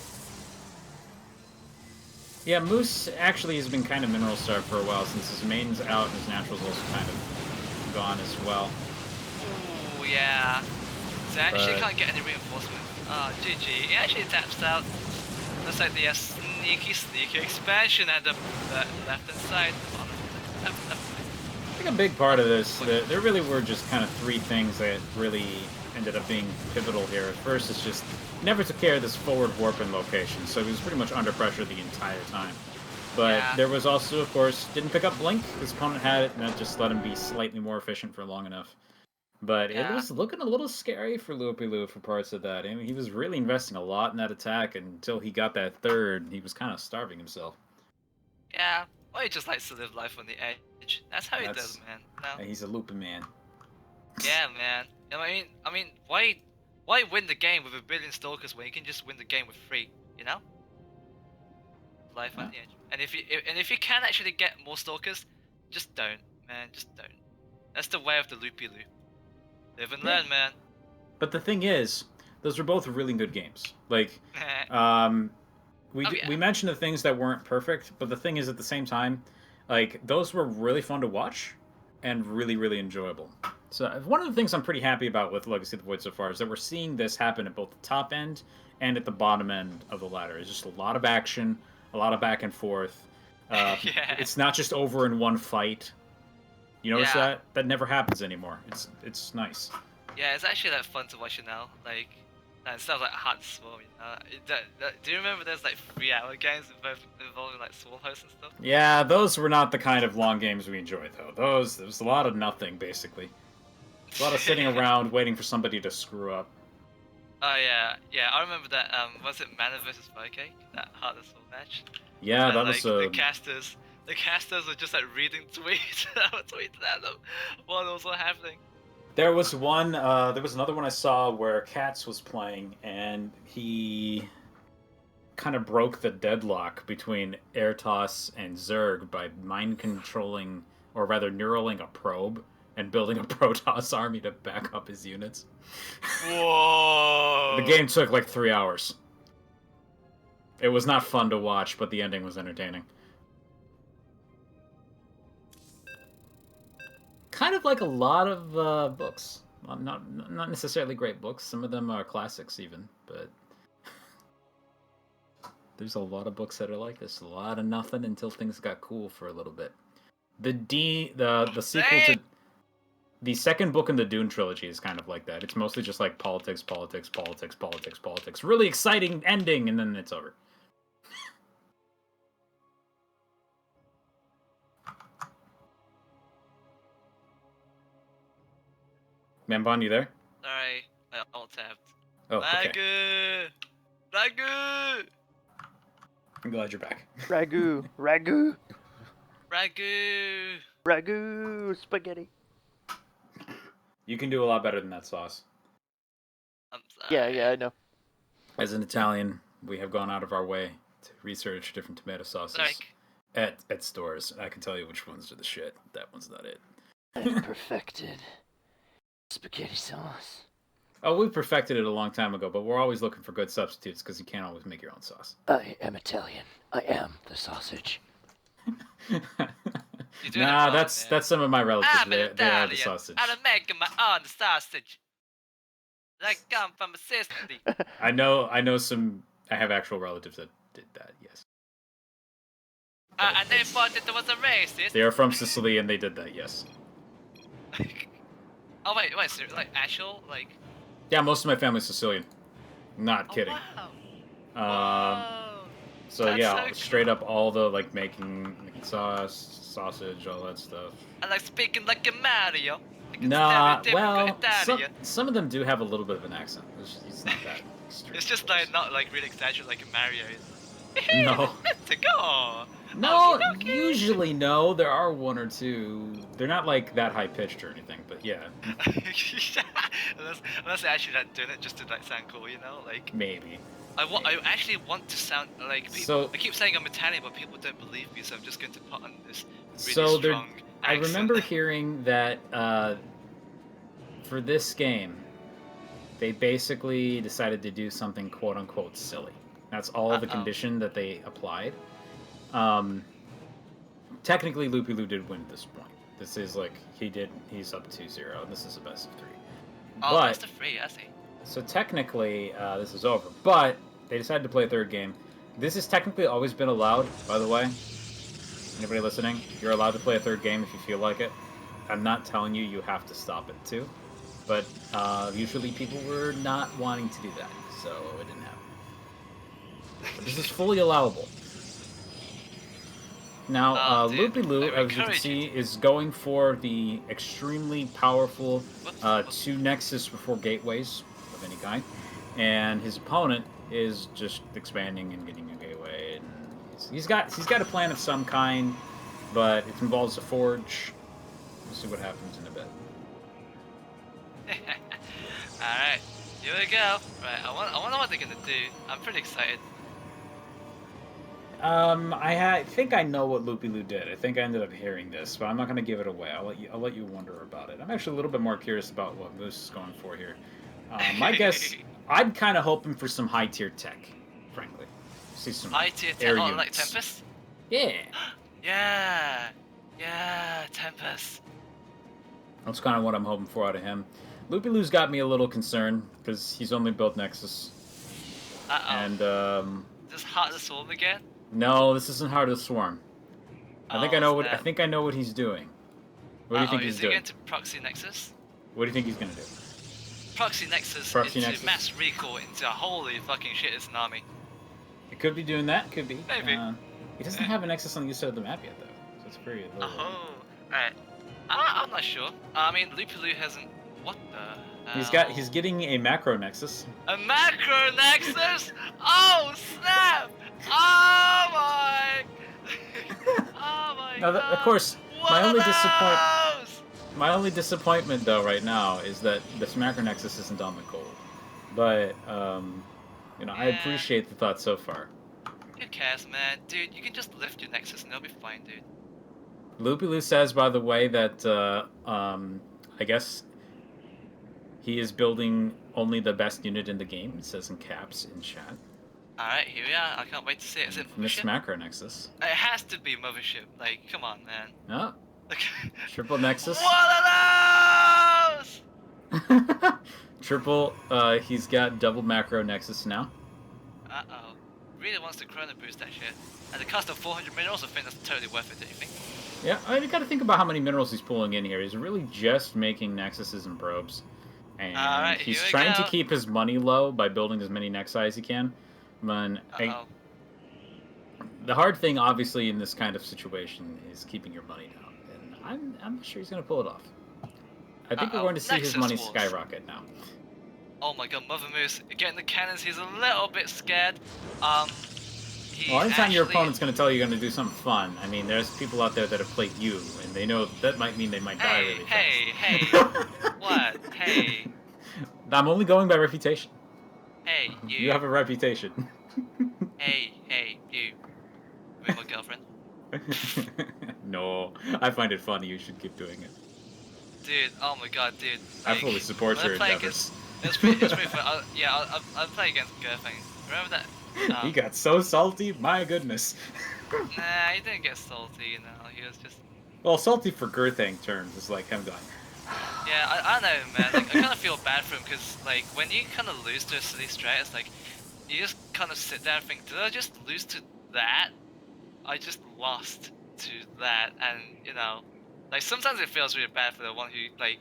Speaker 1: Yeah, Moose actually has been kind of mineral starved for a while since his main's out and his natural's also kind of gone as well.
Speaker 2: Ooh, yeah. So actually can't get any reinforcement. Oh, GG. He actually taps out. Looks like the sneaky expansion at the left-hand side.
Speaker 1: I think a big part of this, there really were just kind of 3 things that really ended up being pivotal here. At first, it's just never took care of this forward warping location, so he was pretty much under pressure the entire time. But there was also, of course, didn't pick up Blink. His opponent had it, and that just let him be slightly more efficient for long enough. But it was looking a little scary for Loopyloo for parts of that. I mean, he was really investing a lot in that attack until he got that third. He was kind of starving himself.
Speaker 2: Yeah, well, he just likes to live life on the edge. That's how he does, man. No.
Speaker 1: He's a looping man.
Speaker 2: Yeah, man. I mean, why win the game with a billion stalkers when you can just win the game with 3? You know? Life on the edge. And if you can actually get more stalkers, just don't, man. Just don't. That's the way of the Loopyloo. Live and learn, man.
Speaker 1: But the thing is, those were both really good games. Like, we mentioned the things that weren't perfect, but the thing is, at the same time, like, those were really fun to watch, and really, really enjoyable. So one of the things I'm pretty happy about with Legacy of the Void so far is that we're seeing this happen at both the top end and at the bottom end of the ladder. It's just a lot of action, a lot of back and forth.
Speaker 2: Yeah.
Speaker 1: It's not just over in one fight. You notice
Speaker 2: Yeah.
Speaker 1: that? That never happens anymore. It's nice.
Speaker 2: Yeah, it's actually like fun to watch it now. Like, instead of like hard sword, you know. Do you remember there's like 3-hour games involving like sword hosts and stuff?
Speaker 1: Yeah, those were not the kind of long games we enjoyed though. There was a lot of nothing basically. A lot of sitting around waiting for somebody to screw up.
Speaker 2: Oh yeah, I remember that. Was it Mana versus Focake? That hard sword match.
Speaker 1: Yeah,
Speaker 2: And,
Speaker 1: that
Speaker 2: like,
Speaker 1: was
Speaker 2: the casters were just like reading tweets. I would tweet at them while it was all happening.
Speaker 1: There was another one I saw where Katz was playing, and he kind of broke the deadlock between Airtos and Zerg by mind controlling, or rather neuraling a probe and building a Protoss army to back up his units.
Speaker 2: Whoa!
Speaker 1: The game took like 3 hours. It was not fun to watch, but the ending was entertaining. Kind of like a lot of books. Well, not necessarily great books. Some of them are classics even, but there's a lot of books that are like this. A lot of nothing until things got cool for a little bit. The sequel to the second book in the Dune trilogy is kind of like that. It's mostly just like politics, politics, politics, politics, politics. Really exciting ending, and then it's over. Manbon, you there?
Speaker 2: Sorry, I alt tabbed.
Speaker 1: Oh, okay.
Speaker 2: Ragu!
Speaker 1: I'm glad you're back.
Speaker 3: Ragu. Spaghetti.
Speaker 1: You can do a lot better than that sauce.
Speaker 2: I'm sorry.
Speaker 3: Yeah, I know.
Speaker 1: As an Italian, we have gone out of our way to research different tomato sauces at stores. I can tell you which ones are the shit. That one's not it.
Speaker 3: I perfected spaghetti sauce.
Speaker 1: Oh, we perfected it a long time ago, but we're always looking for good substitutes because you can't always make your own sauce.
Speaker 3: I am Italian. I am the sausage.
Speaker 1: Nah, that's some of my relatives.
Speaker 2: I'm
Speaker 1: They
Speaker 2: Italian.
Speaker 1: are the sausage.
Speaker 2: I'm making my own sausage. I come from Sicily.
Speaker 1: I know some. I have actual relatives that did that. Yes.
Speaker 2: And they thought it was a racist.
Speaker 1: They are from Sicily and they did that. Yes.
Speaker 2: Oh wait, so like actual like?
Speaker 1: Yeah, most of my family's Sicilian. Not kidding.
Speaker 2: Wow.
Speaker 1: So
Speaker 2: That's
Speaker 1: yeah,
Speaker 2: so
Speaker 1: straight
Speaker 2: cool.
Speaker 1: up all the like making sauce, sausage, all that stuff.
Speaker 2: I like speaking like a Mario. Like a
Speaker 1: Nah,
Speaker 2: stereotypical
Speaker 1: well,
Speaker 2: Italian.
Speaker 1: some of them do have a little bit of an accent. It's not that extreme.
Speaker 2: It's just like not like really exaggerated like a Mario is.
Speaker 1: No.
Speaker 2: Let's go.
Speaker 1: No,
Speaker 2: Okie dokie.
Speaker 1: usually no. There are one or two. They're not like that high pitched or anything, but yeah,
Speaker 2: unless they actually like doing it just to like sound cool, you know, like.
Speaker 1: maybe.
Speaker 2: I actually want to sound like people.
Speaker 1: So-
Speaker 2: I keep saying I'm Italian, but people don't believe me, so I'm just going to put on this really
Speaker 1: So there,
Speaker 2: strong
Speaker 1: I
Speaker 2: accent.
Speaker 1: remember hearing that for this game, they basically decided to do something quote unquote silly. That's all the condition that they applied. Technically, Loopyloo did win at this point. This is like he's up 2-0, and this is the best of 3.
Speaker 2: Oh,
Speaker 1: but
Speaker 2: best of 3, I see.
Speaker 1: so technically, this is over. But they decided to play a third game. This has technically always been allowed, by the way. Anybody listening? You're allowed to play a third game if you feel like it. I'm not telling you have to stop it too. But usually people were not wanting to do that, so it didn't happen. But this is fully allowable. Now, Loopyloo, as you can see, is going for the extremely powerful 2 Nexus before gateways of any kind, and his opponent is just expanding and getting a gateway. And he's got a plan of some kind, but it involves a forge. We'll see what happens in a bit.
Speaker 2: Alright, here we go. Right, I wonder what they're gonna do. I'm pretty excited.
Speaker 1: I think I know what Loopyloo did. I think I ended up hearing this, but I'm not going to give it away. I'll let you wonder about it. I'm actually a little bit more curious about what Moose is going for here. My guess, I'm kind of hoping for some high tier tech, frankly. See some
Speaker 2: High tier
Speaker 1: air
Speaker 2: 10,
Speaker 1: units.
Speaker 2: like Tempest?
Speaker 1: Yeah.
Speaker 2: Yeah, Tempest.
Speaker 1: That's kind of what I'm hoping for out of him. Loopyloo's got me a little concerned because he's only built Nexus.
Speaker 2: Uh-oh.
Speaker 1: And,
Speaker 2: Just Heart of the Swarm again?
Speaker 1: no, this isn't Heart of the Swarm. I think I know what
Speaker 2: snap.
Speaker 1: I think I know what he's doing. What do you think he's
Speaker 2: Is he
Speaker 1: doing?
Speaker 2: going to Proxy Nexus?
Speaker 1: What do you think he's gonna do?
Speaker 2: Proxy Nexus
Speaker 1: Proxy
Speaker 2: into
Speaker 1: Nexus?
Speaker 2: mass recall into a holy fucking shit, it's an army.
Speaker 1: It could be doing that. Could be.
Speaker 2: Maybe.
Speaker 1: He doesn't have a Nexus on the other side of the map yet, though. So it's very.
Speaker 2: Oh, alright. I'm not sure. I mean, Loopyloo hasn't. What the?
Speaker 1: He's getting a macro Nexus.
Speaker 2: A macro Nexus? Oh snap! Oh my! Oh my
Speaker 1: Now,
Speaker 2: god!
Speaker 1: of course,
Speaker 2: What
Speaker 1: my only
Speaker 2: are those?
Speaker 1: my only disappointment though right now is that this macro Nexus isn't on the gold. But you know, I
Speaker 2: Yeah.
Speaker 1: appreciate the thought so far.
Speaker 2: Who cares, man? Dude, you can just lift your Nexus and it'll be fine, dude.
Speaker 1: Loopyloo says, by the way, that I guess he is building only the best unit in the game. It says in caps in chat.
Speaker 2: Alright, here we are. I can't wait to see it. Is it
Speaker 1: Miss
Speaker 2: Mothership?
Speaker 1: Macro Nexus.
Speaker 2: It has to be Mothership. Like, come on, man.
Speaker 1: Oh,
Speaker 2: Okay.
Speaker 1: triple Nexus.
Speaker 2: What are those?
Speaker 1: Triple. He's got double macro Nexus now.
Speaker 2: Uh-oh. Really wants to Chrono Boost that shit. At the cost of 400 minerals, I think that's totally worth it, don't you think?
Speaker 1: Yeah, you got to think about how many minerals he's pulling in here. He's really just making Nexuses and probes, and
Speaker 2: Alright,
Speaker 1: he's
Speaker 2: here we
Speaker 1: trying to
Speaker 2: go.
Speaker 1: keep his money low by building as many Nexi as he can. But
Speaker 2: Uh-oh.
Speaker 1: the hard thing, obviously, in this kind of situation is keeping your money down, and I'm not sure he's going to pull it off. I think we're going to see his
Speaker 2: Nexus
Speaker 1: money
Speaker 2: Wars.
Speaker 1: skyrocket now.
Speaker 2: Oh my god, MotherMoose, getting the cannons, he's a little bit scared.
Speaker 1: Well, anytime your opponent's going to tell you you're going to do something fun, I mean, there's people out there that have played you, and they know that might mean they might die really
Speaker 2: Hey,
Speaker 1: fast.
Speaker 2: what? Hey,
Speaker 1: I'm only going by reputation.
Speaker 2: hey, you.
Speaker 1: You have a reputation.
Speaker 2: Hey, you. With my girlfriend.
Speaker 1: No, I find it funny. You should keep doing it.
Speaker 2: Dude, oh my god, dude.
Speaker 1: I
Speaker 2: like,
Speaker 1: fully support
Speaker 2: when I
Speaker 1: your
Speaker 2: play
Speaker 1: endeavors.
Speaker 2: It's pretty fun. I'll play against girlfriend. Remember that?
Speaker 1: He got so salty. My goodness.
Speaker 2: Nah, he didn't get salty, you know. He was just.
Speaker 1: Well, salty for Girthang terms is like him going.
Speaker 2: Yeah, I know, man. Like, I kind of feel bad for him because, like, when you kind of lose to a silly strat, it's like you just kind of sit there and think, did I just lose to that? I just lost to that, and you know, like sometimes it feels really bad for the one who, like,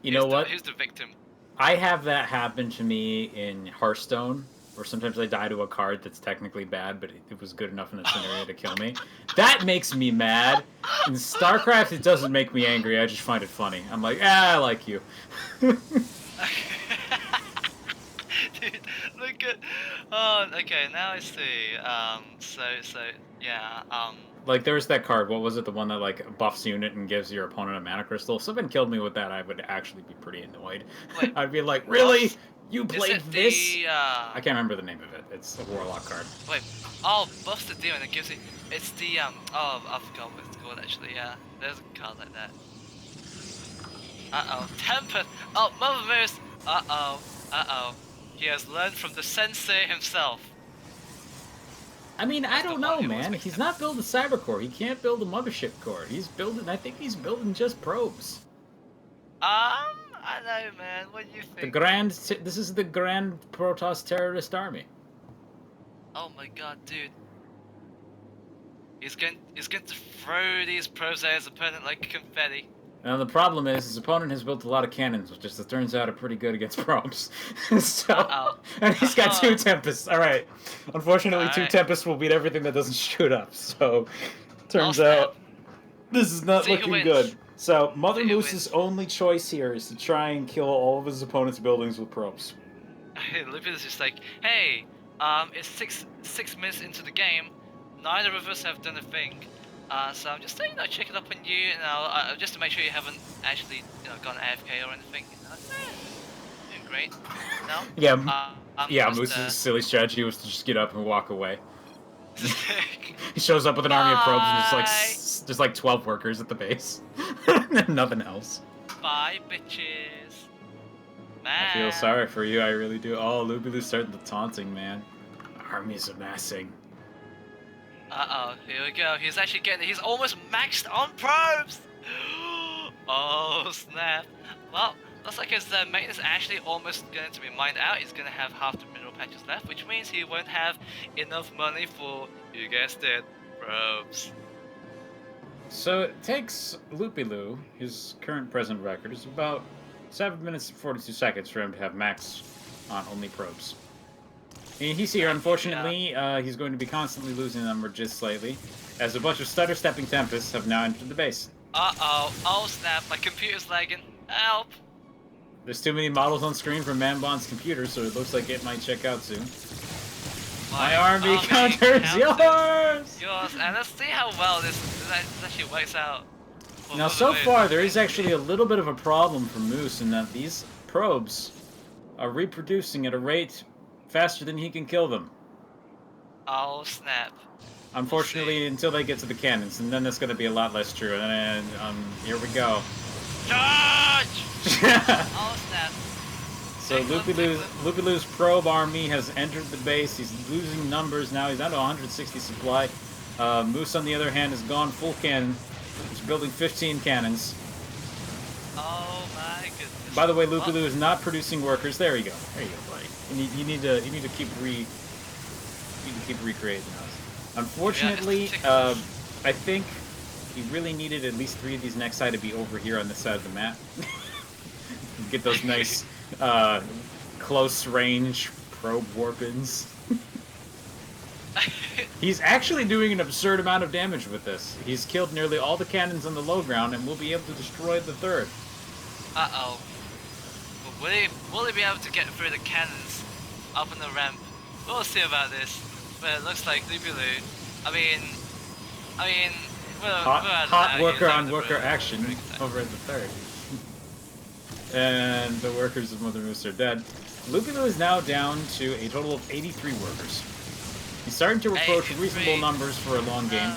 Speaker 1: You know what?
Speaker 2: Who's the victim?
Speaker 1: I have that happen to me in Hearthstone, where sometimes I die to a card that's technically bad, but it was good enough in the scenario to kill me. That makes me mad. In StarCraft, it doesn't make me angry. I just find it funny. I'm like, I like you.
Speaker 2: Dude, look at. Oh, okay. Now I see. Yeah.
Speaker 1: Like, there's that card. What was it? The one that, like, buffs unit and gives your opponent a mana crystal? If someone killed me with that, I would actually be pretty annoyed.
Speaker 2: Wait,
Speaker 1: I'd be like, really?
Speaker 2: buffs?
Speaker 1: You
Speaker 2: Is
Speaker 1: played
Speaker 2: it
Speaker 1: this?
Speaker 2: the?
Speaker 1: I can't remember the name of it. It's a Warlock card.
Speaker 2: Wait. Oh, buffs the demon. It gives you. It's the Oh, I forgot what it's called actually. Yeah. There's a card like that. Uh-oh. Tempest. Oh, MotherMoose. Uh-oh. He has learned from the sensei himself.
Speaker 1: I mean, I don't know,
Speaker 2: one who
Speaker 1: man.
Speaker 2: was
Speaker 1: He's not building a cyber core. He can't build a mothership core. He's building. I think he's building just probes.
Speaker 2: I know, man. What do you think?
Speaker 1: This is the Grand Protoss terrorist army.
Speaker 2: Oh my god, dude. He's going to throw these probes at his opponent like confetti.
Speaker 1: Now the problem is his opponent has built a lot of cannons, which as it turns out are pretty good against probes. So,
Speaker 2: Uh-oh.
Speaker 1: and he's got two Tempests. All right. Unfortunately, two
Speaker 2: Alright.
Speaker 1: Tempests will beat everything that doesn't shoot up. So, turns
Speaker 2: I'll
Speaker 1: out this is not
Speaker 2: See who
Speaker 1: looking
Speaker 2: wins.
Speaker 1: good. So,
Speaker 2: wins.
Speaker 1: MotherMoose's only choice here is to try and kill all of his opponent's buildings with probes.
Speaker 2: Lupin is just like, hey, it's six minutes into the game. Neither of us have done a thing. So I'm just saying, check it up on you, just to make sure you haven't actually, gone AFK or anything. Doing great. No.
Speaker 1: Yeah, Moose's silly strategy was to just get up and walk away. He shows up with an army of probes and just like 12 workers at the base. Nothing else.
Speaker 2: Bye, bitches. Man.
Speaker 1: I feel sorry for you, I really do. Oh, Loopyloo's starting the taunting, man. Army's amassing.
Speaker 2: Uh-oh, here we go. He's almost maxed on probes! Oh, snap. Well, looks like his mate is actually almost going to be mined out. He's going to have half the mineral patches left, which means he won't have enough money for, you guessed it, probes.
Speaker 1: So it takes Loopyloo, his current present record is about 7 minutes and 42 seconds for him to have max on only probes. And he's here, unfortunately, he's going to be constantly losing the number just slightly, as a bunch of stutter-stepping Tempests have now entered the base.
Speaker 2: Uh-oh. Oh, snap. My computer's lagging. Help.
Speaker 1: There's too many models on screen for Manbon's computer, so it looks like it might check out soon. My army counters yours!
Speaker 2: Yours. And let's see how well this actually works out.
Speaker 1: Now, so far, there is actually a little bit of a problem for Moose in that these probes are reproducing at a rate faster than he can kill them.
Speaker 2: Oh, snap.
Speaker 1: Unfortunately, until they get to the cannons, and then it's going to be a lot less true. And here we go.
Speaker 2: Charge! Oh, snap.
Speaker 1: So Loopyloo's probe army has entered the base. He's losing numbers now. He's down to 160 supply. Moose, on the other hand, has gone full cannon. He's building 15 cannons.
Speaker 2: Oh my goodness.
Speaker 1: By the way, Loopyloo is not producing workers. There you go. There you go, buddy. You need to keep recreating those. Unfortunately, I think he really needed at least 3 of these Nexi to be over here on this side of the map. Get those nice close range probe warpins. He's actually doing an absurd amount of damage with this. He's killed nearly all the cannons on the low ground and will be able to destroy the third.
Speaker 2: Uh-oh. Will he be able to get through the cannons up on the ramp? We'll see about this. But it looks like Loopyloo. I mean,
Speaker 1: hot worker on worker action over at the third. And the workers of MotherMoose are dead. Loopyloo is now down to a total of 83 workers. He's starting to approach reasonable numbers for a long game,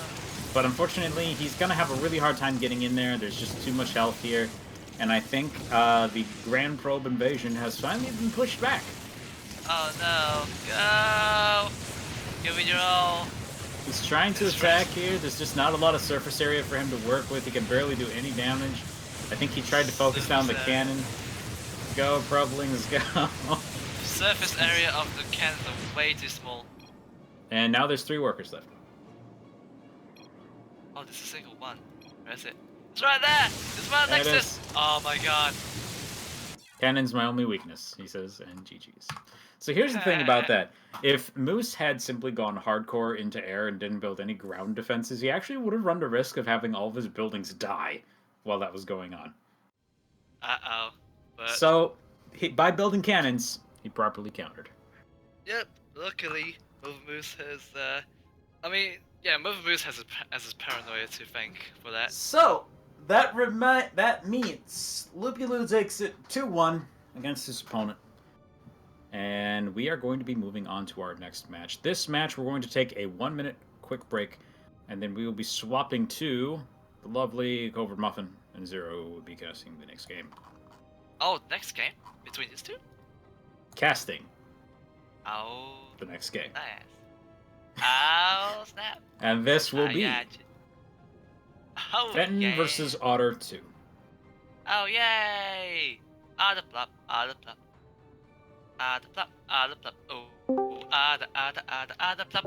Speaker 1: but unfortunately he's going to have a really hard time getting in there. There's just too much health here, and I think the Grand Probe invasion has finally been pushed back.
Speaker 2: Oh no, go! Give it your all.
Speaker 1: He's trying to attack here. There's just not a lot of surface area for him to work with. He can barely do any damage. I think he tried to focus down the cannon. Go, Probelings, go!
Speaker 2: Surface area of the cannons are way too small.
Speaker 1: And now there's 3 workers left.
Speaker 2: Oh, there's a single one. Where is it? It's right there! It's right next to us! Oh my god.
Speaker 1: Cannon's my only weakness, he says, and GG's. So here's the thing about that. If Moose had simply gone hardcore into air and didn't build any ground defenses, he actually would have run the risk of having all of his buildings die while that was going on.
Speaker 2: Uh-oh. But...
Speaker 1: So, by building cannons, he properly countered.
Speaker 2: Yep, luckily, MotherMoose has, MotherMoose has his paranoia to thank for that.
Speaker 1: So, that means Loopyloo takes it 2-1 against his opponent. And we are going to be moving on to our next match. This match, we're going to take a 1-minute quick break, and then we will be swapping to the lovely Covert Muffin and Zero will be casting the next game.
Speaker 2: Oh, next game? Between these two?
Speaker 1: Casting.
Speaker 2: Oh.
Speaker 1: The next game.
Speaker 2: Nice. Oh, snap.
Speaker 1: And this will be
Speaker 2: Oh,
Speaker 1: Fenton
Speaker 2: yay.
Speaker 1: versus Otter 2.
Speaker 2: Oh, yay! Ah, the plop, ah, the plop. Ah, the plop, ah, the plop. Oh, ah, the plop.